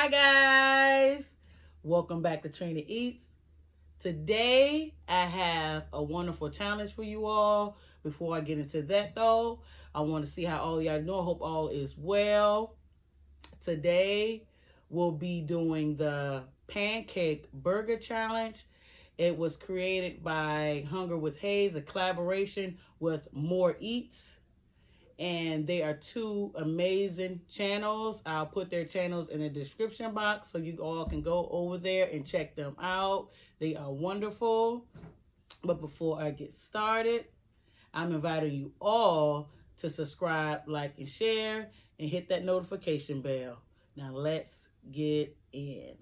Hi guys, welcome back to TrinaEats. Today I have a wonderful challenge for you all. Before I get into that though, I want to see how all y'all doing. I hope all is well. Today we'll be doing the Pancake Burger Challenge. It was created by Hungry With Hayz, a collaboration with More Eats. And they are two amazing channels. I'll put their channels in the description box so you all can go over there and check them out. They are wonderful. But before I get started, I'm inviting you all to subscribe, like, and share, and hit that notification bell. Now let's get in.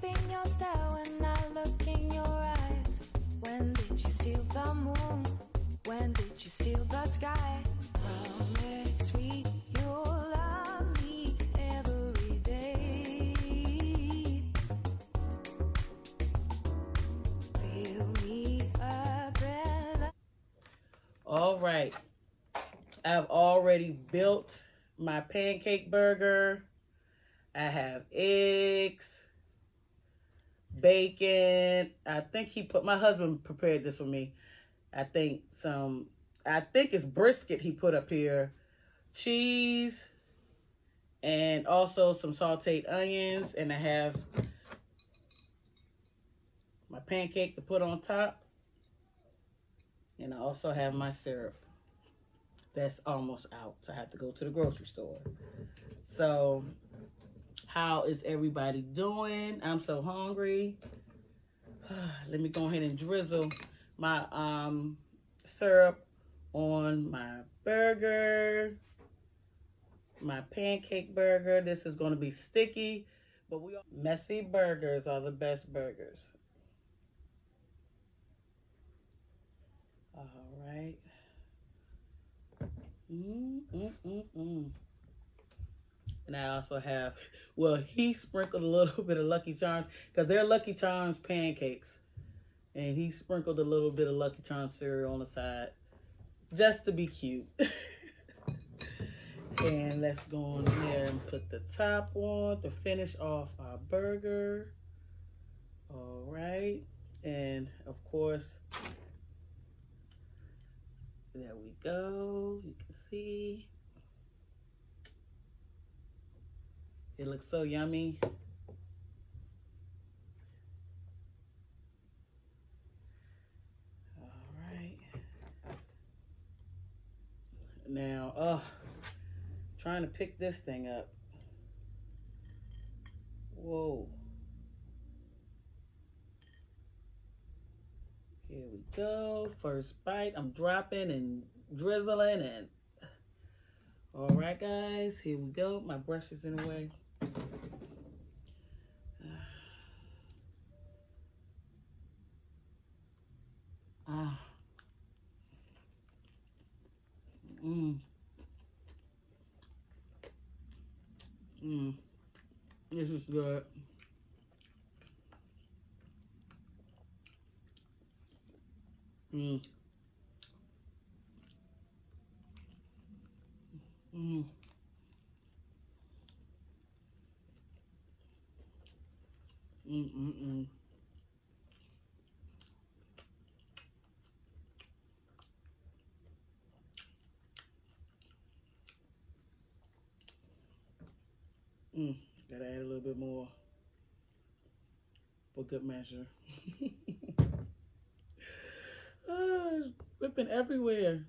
In your stare when I look in your eyes. When did you steal the moon? When did you steal the sky? Promise me you'll love me every day. Feel me a breath. All right. I've already built my pancake burger. I have eggs, bacon. I think my husband prepared this for me. I think it's brisket he put up here, cheese, and also some sauteed onions. And I have my pancake to put on top. And I also have my syrup. That's almost out, so I have to go to the grocery store. So, how is everybody doing? I'm so hungry. Let me go ahead and drizzle my syrup on my burger, my pancake burger. This is going to be sticky, but messy burgers are the best burgers. All right. And I also have, well, he sprinkled a little bit of Lucky Charms because they're Lucky Charms pancakes. And he sprinkled a little bit of Lucky Charms cereal on the side just to be cute. And let's go on here and put the top on to finish off our burger. All right. And of course, there we go. You can see. It looks so yummy. Now, trying to pick this thing up. Whoa. Here we go. First bite. I'm dropping and drizzling and. All right, guys. Here we go. My brush is in the way. This is good. Gotta add a little bit more for good measure. It's whipping everywhere.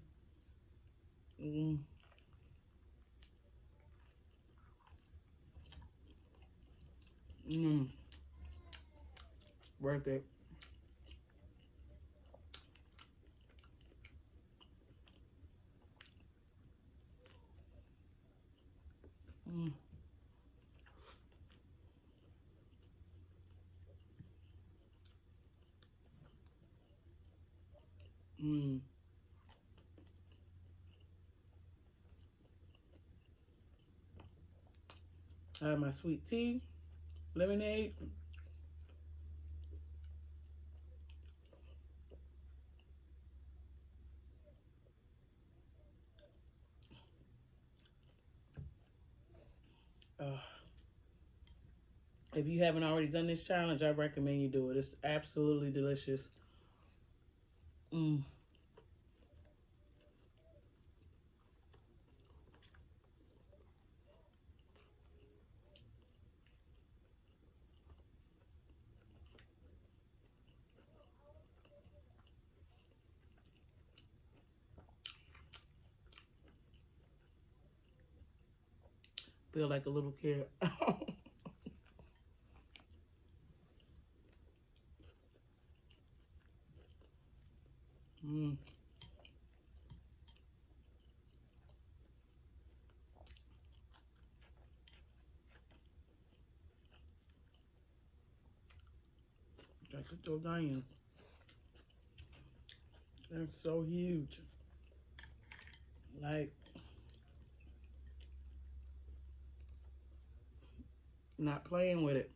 Worth it. I have my sweet tea, lemonade. If you haven't already done this challenge, I recommend you do it. It's absolutely delicious. Feel like a little kid. Got to throw onions. They're so huge. Like, not playing with it.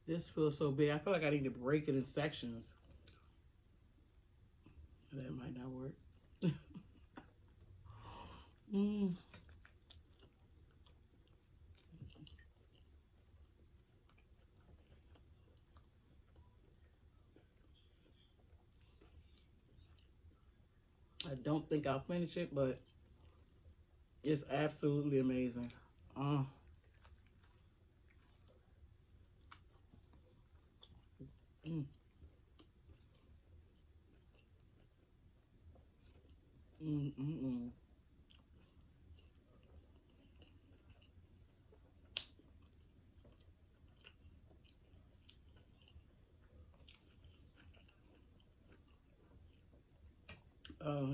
This feels so big. I feel like I need to break it in sections. That might not work. I don't think I'll finish it, but it's absolutely amazing. Oh,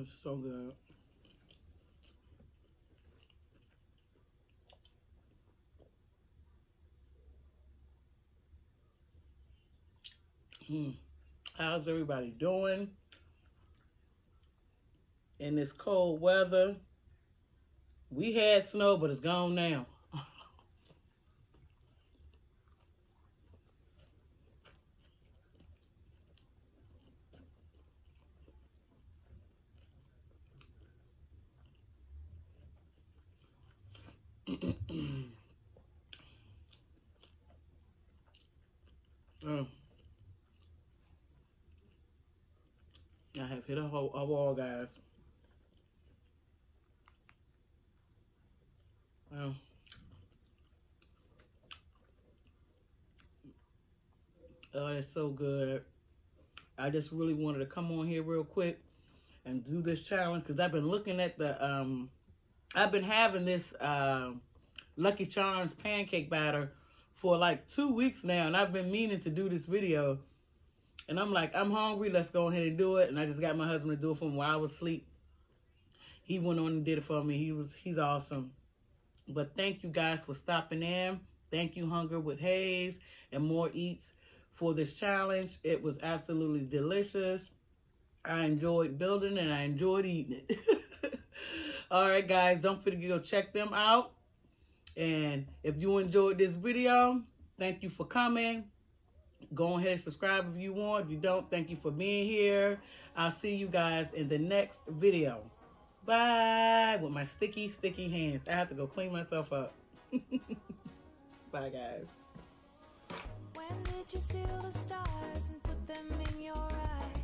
it's so good. How's everybody doing in this cold weather? We had snow, but it's gone now. I have hit a wall, guys. Oh, it's so good. I just really wanted to come on here real quick and do this challenge because I've been looking at the I've been having this Lucky Charms pancake batter for like 2 weeks now, and I've been meaning to do this video. And I'm like, I'm hungry, let's go ahead and do it. And I just got my husband to do it for me while I was asleep. He went on and did it for me. He's awesome. But thank you guys for stopping in. Thank you, Hungry With Hayz and More Eats, for this challenge. It was absolutely delicious. I enjoyed building and I enjoyed eating it. All right, guys, don't forget to go check them out. And if you enjoyed this video, thank you for coming. Go ahead and subscribe if you want. If you don't, thank you for being here. I'll see you guys in the next video. Bye. With my sticky hands. I have to go clean myself up. Bye, guys. When did you steal the stars and put them in your eyes?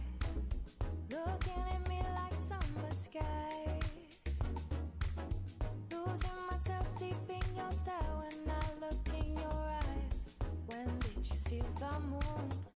Look